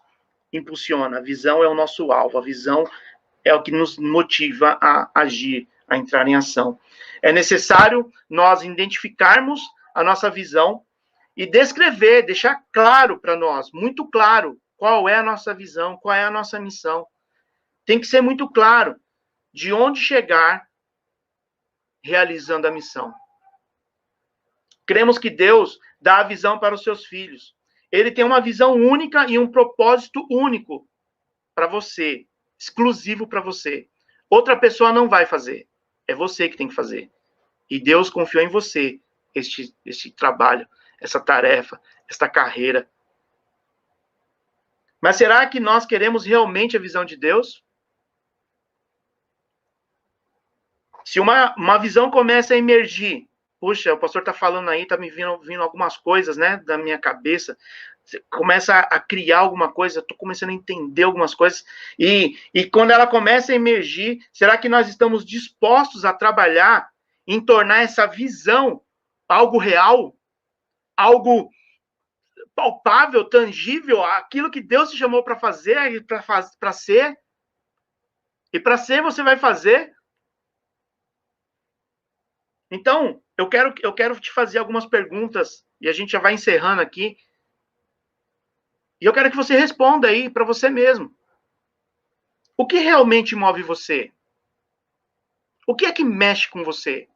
impulsiona, a visão é o nosso alvo, a visão é o que nos motiva a agir, a entrar em ação. É necessário nós identificarmos a nossa visão e descrever, deixar claro para nós, muito claro, qual é a nossa visão, qual é a nossa missão. Tem que ser muito claro de onde chegar realizando a missão. Cremos que Deus dá a visão para os seus filhos. Ele tem uma visão única e um propósito único para você, exclusivo para você. Outra pessoa não vai fazer. É você que tem que fazer. E Deus confiou em você este trabalho, essa tarefa, esta carreira. Mas será que nós queremos realmente a visão de Deus? Se uma visão começa a emergir, puxa, o pastor está falando aí, está me vindo algumas coisas, né, da minha cabeça. Você começa a criar alguma coisa, estou começando a entender algumas coisas. E quando ela começa a emergir, será que nós estamos dispostos a trabalhar em tornar essa visão algo real? Algo palpável, tangível, aquilo que Deus te chamou para fazer e para ser? E para ser você vai fazer? Então, eu quero te fazer algumas perguntas, e a gente já vai encerrando aqui. E eu quero que você responda aí para você mesmo. O que realmente move você? O que é que mexe com você?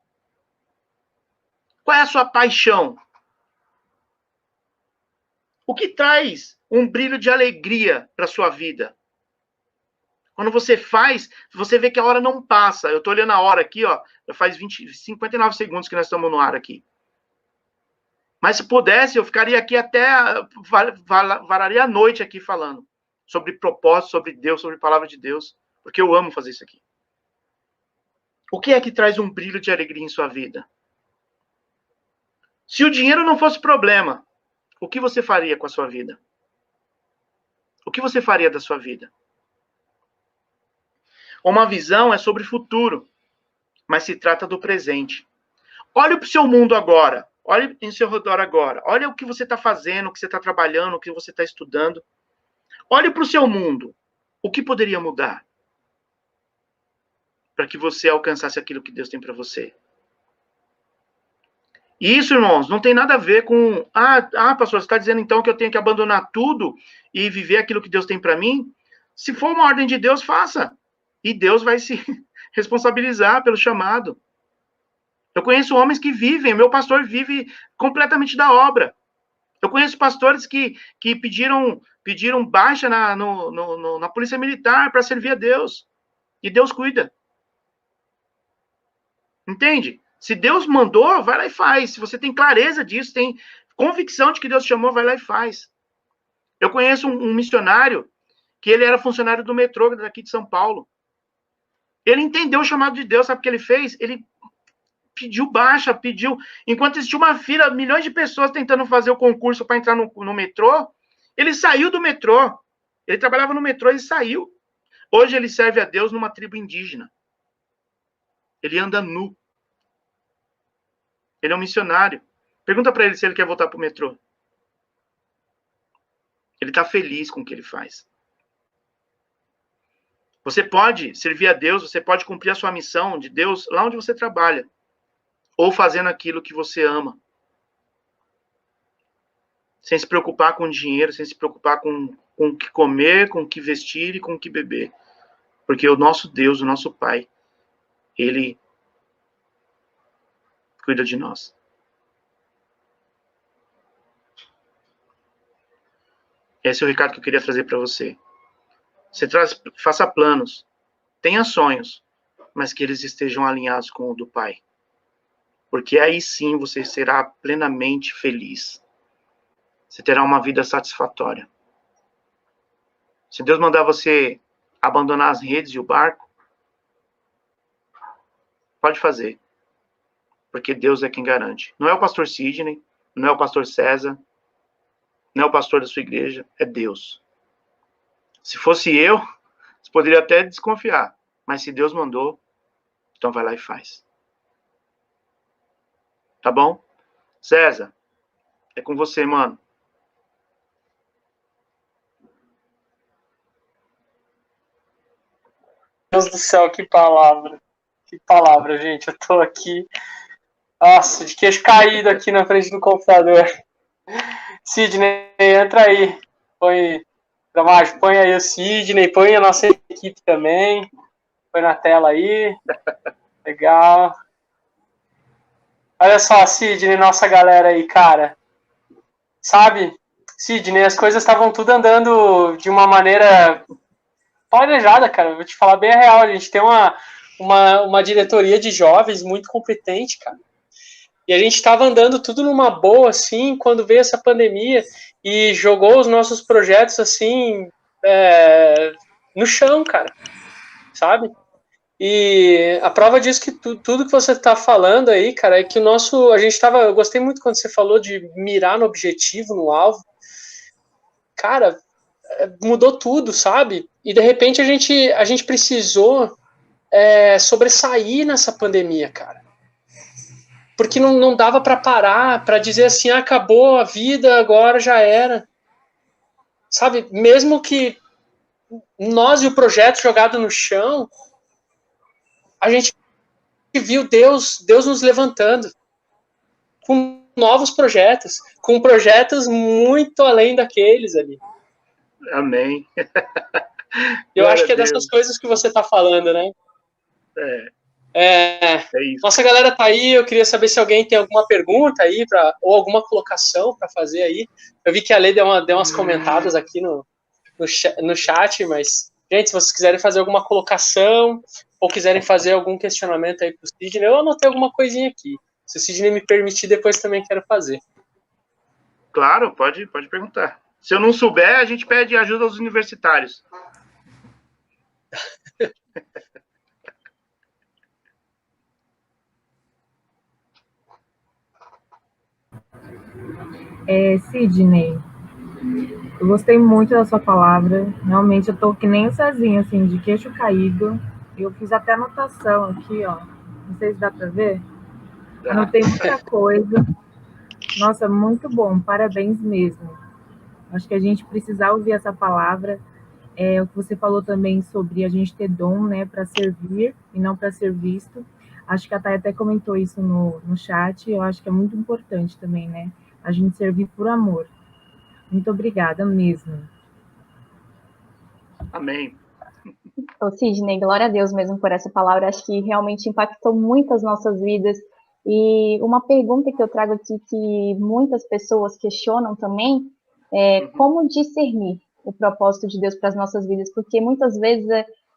Qual é a sua paixão? O que traz um brilho de alegria para a sua vida? Quando você faz, você vê que a hora não passa. Eu estou olhando a hora aqui, ó, já faz 59 segundos que nós estamos no ar aqui. Mas se pudesse, eu ficaria aqui até, vararia a noite aqui falando sobre propósito, sobre Deus, sobre a palavra de Deus, porque eu amo fazer isso aqui. O que é que traz um brilho de alegria em sua vida? Se o dinheiro não fosse problema, o que você faria com a sua vida? O que você faria da sua vida? Uma visão é sobre o futuro, mas se trata do presente. Olhe para o seu mundo agora. Olhe em seu redor agora. Olha o que você está fazendo, o que você está trabalhando, o que você está estudando. Olhe para o seu mundo. O que poderia mudar para que você alcançasse aquilo que Deus tem para você? E isso, irmãos, não tem nada a ver com... pastor, você está dizendo então que eu tenho que abandonar tudo e viver aquilo que Deus tem para mim? Se for uma ordem de Deus, faça. E Deus vai se responsabilizar pelo chamado. Eu conheço homens que vivem, meu pastor vive completamente da obra. Eu conheço pastores que pediram baixa na polícia militar para servir a Deus. E Deus cuida. Entende? Se Deus mandou, vai lá e faz. Se você tem clareza disso, tem convicção de que Deus chamou, vai lá e faz. Eu conheço um missionário que ele era funcionário do metrô daqui de São Paulo. Ele entendeu o chamado de Deus, sabe o que ele fez? Ele pediu baixa, enquanto existia uma fila, milhões de pessoas tentando fazer o concurso para entrar no metrô, ele saiu do metrô. Ele trabalhava no metrô e saiu. Hoje ele serve a Deus numa tribo indígena. Ele anda nu. Ele é um missionário. Pergunta para ele se ele quer voltar para o metrô. Ele está feliz com o que ele faz. Você pode servir a Deus, você pode cumprir a sua missão de Deus lá onde você trabalha. Ou fazendo aquilo que você ama. Sem se preocupar com dinheiro, sem se preocupar com o que comer, com o que vestir e com o que beber. Porque o nosso Deus, o nosso Pai, Ele cuida de nós. Esse é o recado que eu queria trazer para você. Faça planos, tenha sonhos, mas que eles estejam alinhados com o do Pai. Porque aí sim você será plenamente feliz. Você terá uma vida satisfatória. Se Deus mandar você abandonar as redes e o barco, pode fazer. Porque Deus é quem garante. Não é o pastor Sidney, não é o pastor César, não é o pastor da sua igreja, é Deus. Se fosse eu, você poderia até desconfiar. Mas se Deus mandou, então vai lá e faz. Tá bom? César, é com você, mano. Deus do céu, que palavra. Que palavra, gente. Eu tô aqui, nossa, de queixo caído aqui na frente do computador. Sidney, entra aí. Põe, Damásio, põe aí o Sidney, põe a nossa equipe também. Põe na tela aí. Legal. Olha só, Sidney, nossa galera aí, cara. Sabe, Sidney, as coisas estavam tudo andando de uma maneira planejada, cara. Vou te falar bem a real. A gente tem uma diretoria de jovens muito competente, cara. E a gente estava andando tudo numa boa, assim, quando veio essa pandemia e jogou os nossos projetos, assim, no chão, cara. Sabe? E a prova disso que tudo que você está falando aí, cara, é que eu gostei muito quando você falou de mirar no objetivo, no alvo. Cara, mudou tudo, sabe? E de repente a gente precisou sobressair nessa pandemia, cara. Porque não dava para parar, para dizer assim, acabou a vida, agora já era. Sabe? Mesmo que nós e o projeto jogado no chão, a gente viu Deus nos levantando com novos projetos, com projetos muito além daqueles ali. Amém. Eu acho que é dessas coisas que você está falando, né? É isso. Nossa galera tá aí, eu queria saber se alguém tem alguma pergunta aí, ou alguma colocação para fazer aí. Eu vi que a Lê deu umas comentadas aqui no chat, mas, gente, se vocês quiserem fazer alguma colocação ou quiserem fazer algum questionamento aí pro Sidney, eu anotei alguma coisinha aqui. Se o Sidney me permitir, depois também quero fazer. Claro, pode perguntar. Se eu não souber, a gente pede ajuda aos universitários. Sidney, eu gostei muito da sua palavra. Realmente, eu tô que nem o Cezinha, assim, de queixo caído. Eu fiz até anotação aqui, ó. Não sei se dá para ver. Anotei muita coisa. Nossa, muito bom. Parabéns mesmo. Acho que a gente precisa ouvir essa palavra. O que você falou também sobre a gente ter dom, né, para servir e não para ser visto. Acho que a Thay até comentou isso no chat. Eu acho que é muito importante também, né? A gente servir por amor. Muito obrigada mesmo. Amém. Ô, Sidney, glória a Deus mesmo por essa palavra. Acho que realmente impactou muito as nossas vidas. E uma pergunta que eu trago aqui que muitas pessoas questionam também é como discernir o propósito de Deus para as nossas vidas, porque muitas vezes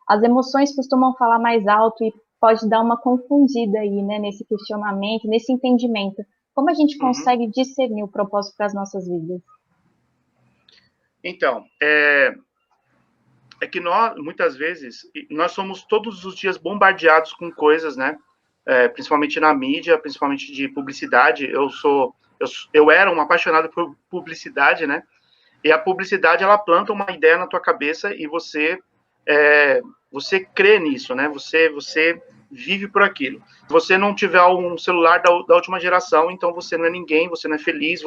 as emoções costumam falar mais alto e pode dar uma confundida aí, né, nesse questionamento, nesse entendimento. Como a gente consegue discernir o propósito para as nossas vidas? Então, é que nós, muitas vezes, nós somos todos os dias bombardeados com coisas, né? Principalmente na mídia, principalmente de publicidade. Eu era um apaixonado por publicidade, né? E a publicidade, ela planta uma ideia na tua cabeça e você crê nisso, né? Você vive por aquilo. Se você não tiver um celular da última geração, então você não é ninguém, você não é feliz,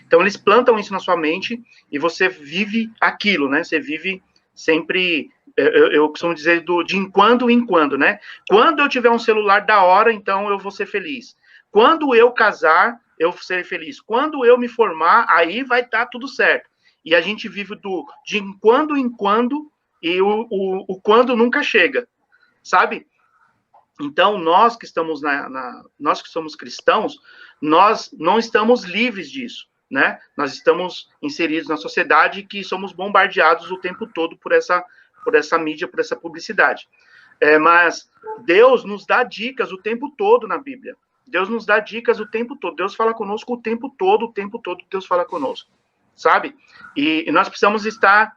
Então, eles plantam isso na sua mente e você vive aquilo, né? Você vive sempre, eu costumo dizer, de em quando em quando, né? Quando eu tiver um celular da hora, então eu vou ser feliz. Quando eu casar, eu serei feliz. Quando eu me formar, aí vai estar tudo certo. E a gente vive de em quando, e o quando nunca chega, sabe? Então, nós que estamos nós que somos cristãos, nós não estamos livres disso. né? Nós estamos inseridos na sociedade que somos bombardeados o tempo todo por essa mídia, por essa publicidade. Mas Deus nos dá dicas o tempo todo na Bíblia. Deus nos dá dicas o tempo todo. Deus fala conosco o tempo todo Deus fala conosco, sabe? E nós precisamos estar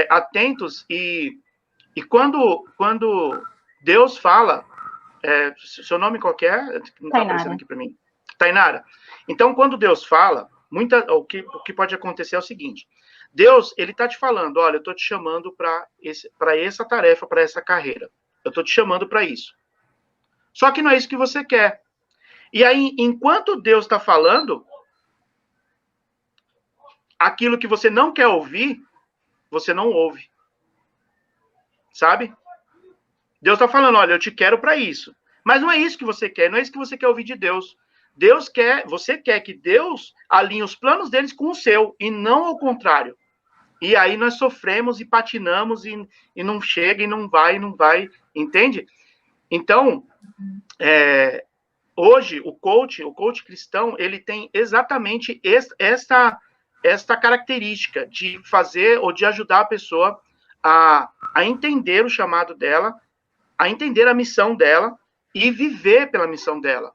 atentos e quando Deus fala, seu nome qual que é? Não está aparecendo aqui para mim. Tainara. Então, quando Deus fala, o que pode acontecer é o seguinte: Deus, ele está te falando, olha, eu estou te chamando para essa tarefa, para essa carreira. Eu estou te chamando para isso. Só que não é isso que você quer. E aí, enquanto Deus está falando, aquilo que você não quer ouvir, você não ouve. Sabe? Deus está falando, olha, eu te quero para isso. Mas não é isso que você quer, não é isso que você quer ouvir de Deus. Você quer que Deus alinhe os planos deles com o seu, e não ao contrário. E aí nós sofremos e patinamos, e não chega, e não vai, entende? Então, hoje, o coach cristão, ele tem exatamente esta característica de fazer ou de ajudar a pessoa a entender o chamado dela, a entender a missão dela e viver pela missão dela.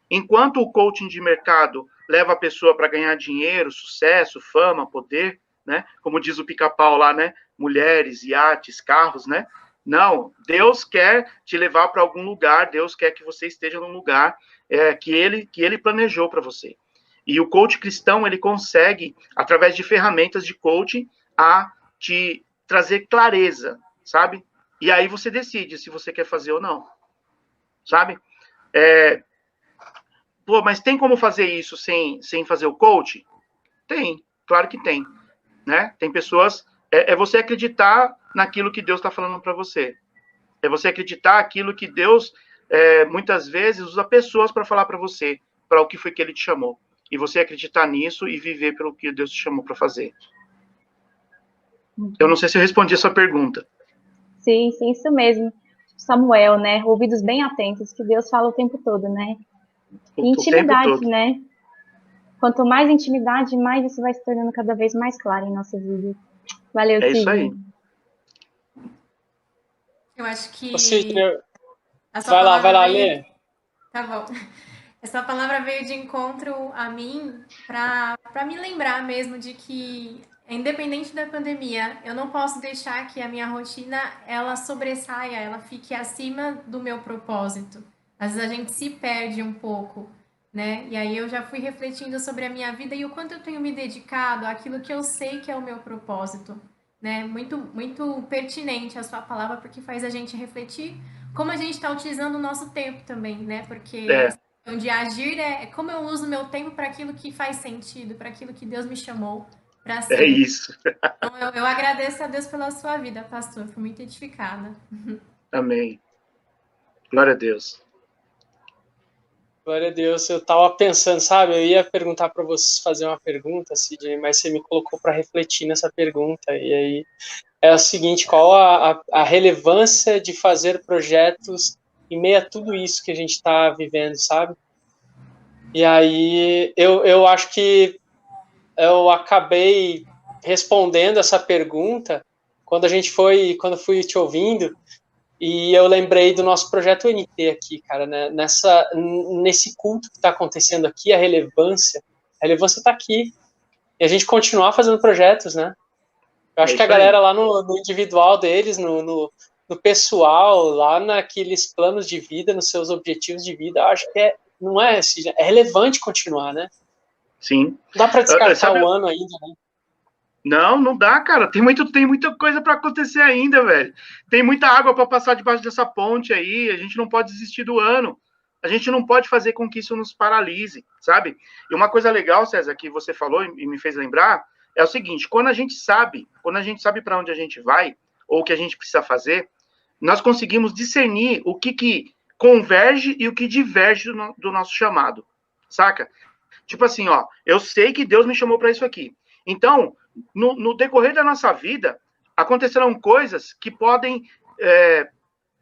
Enquanto o coaching de mercado leva a pessoa para ganhar dinheiro, sucesso, fama, poder, né? Como diz o Pica-Pau lá, né? Mulheres, iates, carros, né? Não, Deus quer te levar para algum lugar, Deus quer que você esteja num lugar que ele planejou para você. E o coach cristão, ele consegue, através de ferramentas de coaching, a te trazer clareza, sabe? E aí você decide se você quer fazer ou não, sabe? Mas tem como fazer isso sem fazer o coaching? Tem, claro que tem, né? Tem pessoas... É você acreditar naquilo que Deus está falando para você. É você acreditar aquilo que Deus, muitas vezes, usa pessoas para falar para você, para o que foi que Ele te chamou. E você acreditar nisso e viver pelo que Deus te chamou para fazer. Eu não sei se eu respondi a sua pergunta. Sim, isso mesmo. Samuel, né? Ouvidos bem atentos, que Deus fala o tempo todo, né? E intimidade, né? Quanto mais intimidade, mais isso vai se tornando cada vez mais claro em nossa vida. Valeu, Sidney. Isso aí. Eu acho que... Vai lá, Lê. Tá bom. Essa palavra veio de encontro a mim para me lembrar mesmo de que, independente da pandemia, eu não posso deixar que a minha rotina, ela sobressaia, ela fique acima do meu propósito. Às vezes a gente se perde um pouco, né? E aí eu já fui refletindo sobre a minha vida e o quanto eu tenho me dedicado àquilo que eu sei que é o meu propósito, né? Muito, muito pertinente a sua palavra, porque faz a gente refletir como a gente está utilizando o nosso tempo também, né? Porque de agir é como eu uso o meu tempo para aquilo que faz sentido, para aquilo que Deus me chamou para ser. É isso. Então, eu agradeço a Deus pela sua vida, pastor. Fui muito edificada. Amém. Glória a Deus. Glória a Deus. Eu estava pensando, sabe? Eu ia perguntar para vocês, fazer uma pergunta, Sidney, mas você me colocou para refletir nessa pergunta. E aí é o seguinte: qual a relevância de fazer projetos em meio a tudo isso que a gente está vivendo, sabe? E aí eu acho que eu acabei respondendo essa pergunta quando fui te ouvindo, e eu lembrei do nosso projeto NT aqui, cara, né? Nesse culto que está acontecendo aqui, a relevância está aqui. E a gente continuar fazendo projetos, né? Eu acho que a galera lá no individual deles, no pessoal, lá naqueles planos de vida, nos seus objetivos de vida, eu acho que é relevante continuar, né? Sim. Não dá para descartar o ano ainda, né? Não dá, cara. Tem muita coisa para acontecer ainda, velho. Tem muita água para passar debaixo dessa ponte aí. A gente não pode desistir do ano. A gente não pode fazer com que isso nos paralise, sabe? E uma coisa legal, César, que você falou e me fez lembrar, é o seguinte: quando a gente sabe para onde a gente vai, ou o que a gente precisa fazer, nós conseguimos discernir o que converge e o que diverge do nosso chamado, saca? Tipo assim, ó, eu sei que Deus me chamou para isso aqui. Então, no decorrer da nossa vida, acontecerão coisas que podem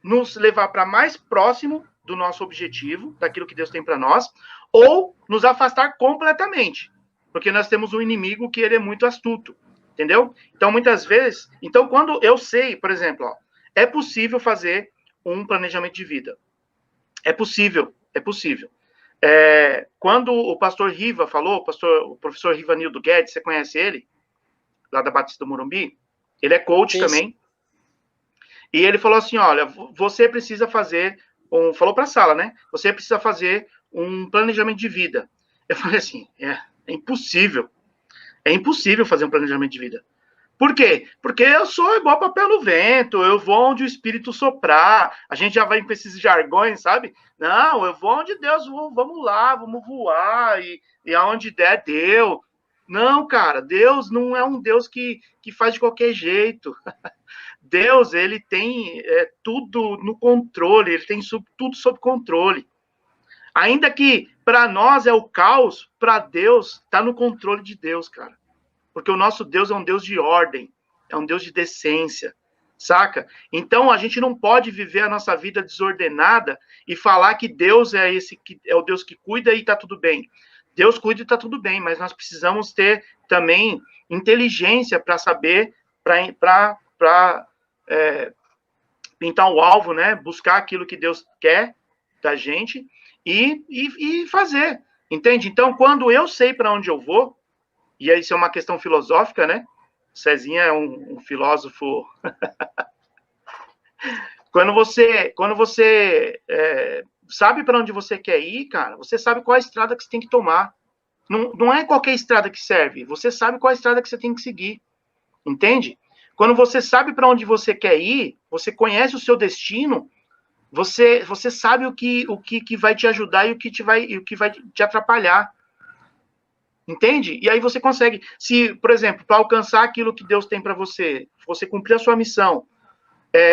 nos levar para mais próximo do nosso objetivo, daquilo que Deus tem para nós, ou nos afastar completamente. Porque nós temos um inimigo que ele é muito astuto, entendeu? Então, muitas vezes... Então, quando eu sei, por exemplo, ó, é possível fazer um planejamento de vida. É possível, é possível. Quando o pastor Riva falou, o professor Rivanildo Guedes, você conhece ele? Lá da Batista do Morumbi? Ele é coach também. E ele falou assim, olha, você precisa fazer... falou para a sala, né? Você precisa fazer um planejamento de vida. Eu falei assim, é impossível. É impossível fazer um planejamento de vida. Por quê? Porque eu sou igual papel no vento, eu vou onde o Espírito soprar, a gente já vai com esses jargões, sabe? Não, eu vou onde Deus, vamos lá, vamos voar, e aonde der, deu. Não, cara, Deus não é um Deus que faz de qualquer jeito. Deus, ele tem tudo no controle, ele tem tudo sob controle. Ainda que para nós é o caos, para Deus, está no controle de Deus, cara. Porque o nosso Deus é um Deus de ordem, é um Deus de decência, saca? Então, a gente não pode viver a nossa vida desordenada e falar que Deus é o Deus que cuida e está tudo bem. Deus cuida e está tudo bem, mas nós precisamos ter também inteligência para saber, para pintar o alvo, né? Buscar aquilo que Deus quer da gente e fazer, entende? Então, quando eu sei para onde eu vou, e isso é uma questão filosófica, né? Cezinha é um filósofo. Quando você sabe para onde você quer ir, cara, você sabe qual é a estrada que você tem que tomar. Não é qualquer estrada que serve. Você sabe qual é a estrada que você tem que seguir. Entende? Quando você sabe para onde você quer ir, você conhece o seu destino, você sabe o que vai te ajudar e o que vai te atrapalhar. Entende? E aí você consegue. Se, por exemplo, para alcançar aquilo que Deus tem para você, você cumprir a sua missão,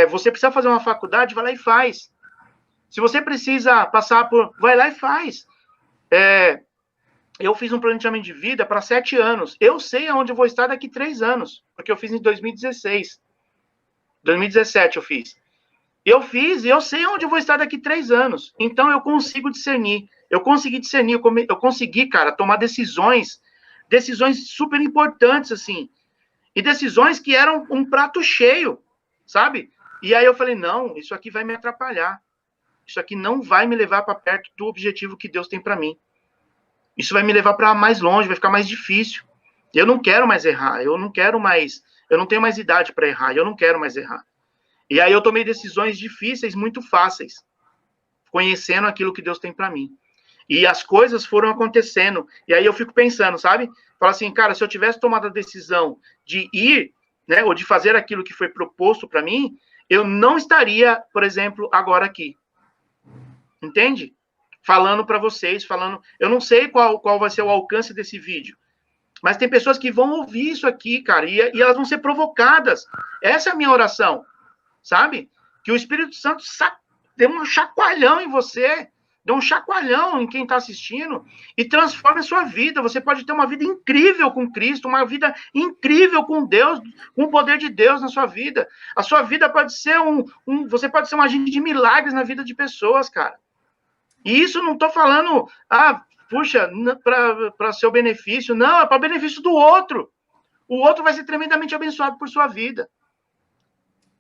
você precisa fazer uma faculdade, vai lá e faz. Se você precisa passar por... Vai lá e faz. Eu fiz um planejamento de vida para 7 anos. Eu sei aonde eu vou estar daqui 3 anos, porque eu fiz em 2016. 2017 eu fiz. Eu fiz e eu sei onde eu vou estar daqui 3 anos. Então, eu consigo discernir. Eu consegui discernir, eu consegui, cara, tomar decisões super importantes, assim. E decisões que eram um prato cheio, sabe? E aí eu falei, não, isso aqui vai me atrapalhar. Isso aqui não vai me levar para perto do objetivo que Deus tem para mim. Isso vai me levar para mais longe, vai ficar mais difícil. Eu não quero mais errar, eu não tenho mais idade para errar, eu não quero mais errar. E aí eu tomei decisões difíceis, muito fáceis, conhecendo aquilo que Deus tem para mim. E as coisas foram acontecendo. E aí eu fico pensando, sabe? Falo assim, cara, se eu tivesse tomado a decisão de ir, né, ou de fazer aquilo que foi proposto para mim, eu não estaria, por exemplo, agora aqui. Entende? Falando para vocês, eu não sei qual vai ser o alcance desse vídeo, mas tem pessoas que vão ouvir isso aqui, cara, e elas vão ser provocadas. Essa é a minha oração, sabe? Que o Espírito Santo dê um chacoalhão em você, dê um chacoalhão em quem está assistindo e transforme a sua vida. Você pode ter uma vida incrível com Cristo, uma vida incrível com Deus, com o poder de Deus na sua vida. A sua vida pode ser você pode ser um agente de milagres na vida de pessoas, cara. E isso não estou falando, puxa, para seu benefício. Não, é para benefício do outro. O outro vai ser tremendamente abençoado por sua vida.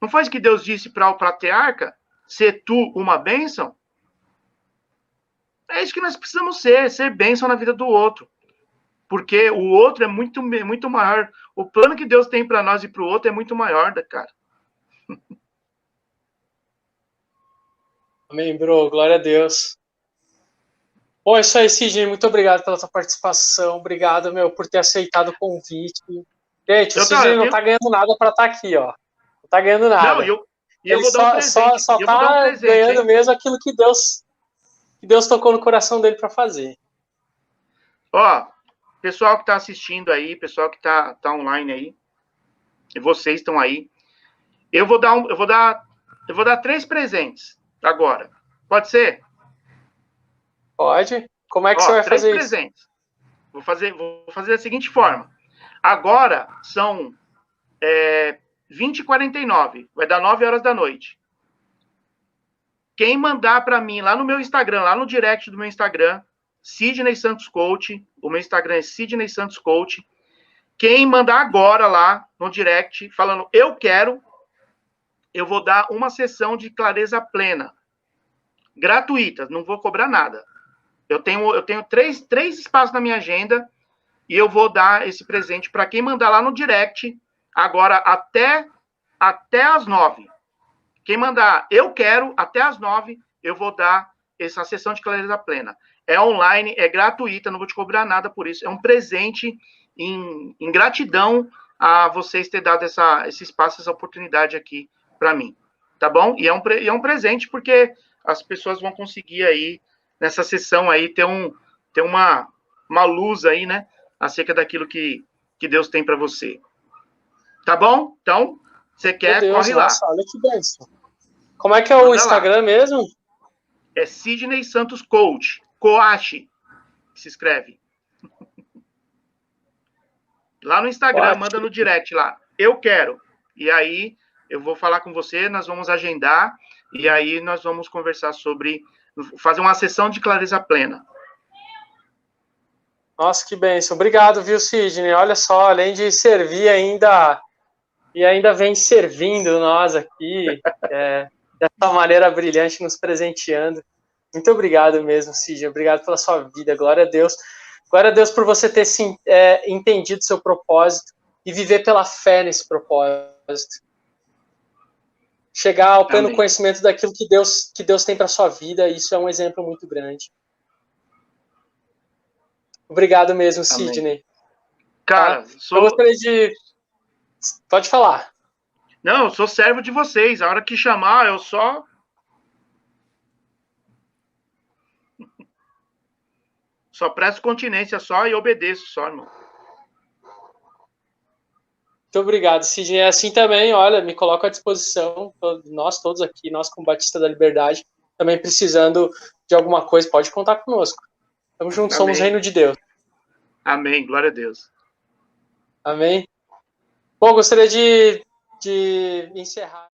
Não foi isso que Deus disse para o patriarca? Ser tu uma bênção? É isso que nós precisamos ser bênção na vida do outro. Porque o outro é muito, muito maior. O plano que Deus tem para nós e para o outro é muito maior, cara. Amém, bro. Glória a Deus. Bom, é isso aí, Sidney. Muito obrigado pela sua participação. Obrigado, por ter aceitado o convite. Gente, o Sidney não tá ganhando nada para estar aqui, ó. Não tá ganhando nada. Não, eu ele vou dar um presente. Só tá ganhando mesmo aquilo que Deus tocou no coração dele para fazer. Ó, pessoal que tá assistindo aí, pessoal que tá online aí, e vocês estão aí, eu vou dar 3 presentes agora. Pode ser? Pode. Como é que você vai fazer 3 presentes. Vou fazer da seguinte forma. Agora são 20h49. Vai dar 9 horas da noite. Quem mandar para mim lá no meu Instagram, lá no direct do meu Instagram, Sidney Santos Coach, o meu Instagram é Sidney Santos Coach. Quem mandar agora lá no direct, falando eu quero, eu vou dar uma sessão de clareza plena, gratuita, não vou cobrar nada. Eu tenho três espaços na minha agenda e eu vou dar esse presente para quem mandar lá no direct, agora até as 9. Quem mandar eu quero, até as 9, eu vou dar essa sessão de clareza plena. É online, é gratuita, não vou te cobrar nada por isso. É um presente em gratidão a vocês terem dado esse espaço, essa oportunidade aqui para mim, tá bom? E é um presente porque as pessoas vão conseguir aí, nessa sessão aí, ter uma luz aí, né, acerca daquilo que Deus tem para você. Tá bom? Então, você quer, Deus, corre lá. nossa, olha que bênção. Como é que é o Instagram lá mesmo? É Sidney Santos Coach. Coach, que se escreve. Lá no Instagram, manda no direct lá. Eu quero. E aí, eu vou falar com você, nós vamos agendar, e aí nós vamos conversar sobre, fazer uma sessão de clareza plena. Nossa, que bênção. Obrigado, viu, Sidney? Olha só, além de servir ainda, e ainda vem servindo nós aqui, dessa maneira brilhante, nos presenteando. Muito obrigado mesmo, Sidney. Obrigado pela sua vida. Glória a Deus. Glória a Deus por você ter entendido seu propósito e viver pela fé nesse propósito. Chegar ao pleno conhecimento daquilo que Deus tem para sua vida. Isso é um exemplo muito grande. Obrigado mesmo, Sidney. Cara, eu gostaria de... Pode falar. Não, eu sou servo de vocês. A hora que chamar, eu só... Só presto continência só e obedeço só, irmão. Muito obrigado, Sidney. É assim também, olha, me coloco à disposição, nós todos aqui, nós como Batista da Liberdade, também precisando de alguma coisa, pode contar conosco. Tamo junto, somos reino de Deus. Amém, glória a Deus. Amém. Bom, gostaria de encerrar.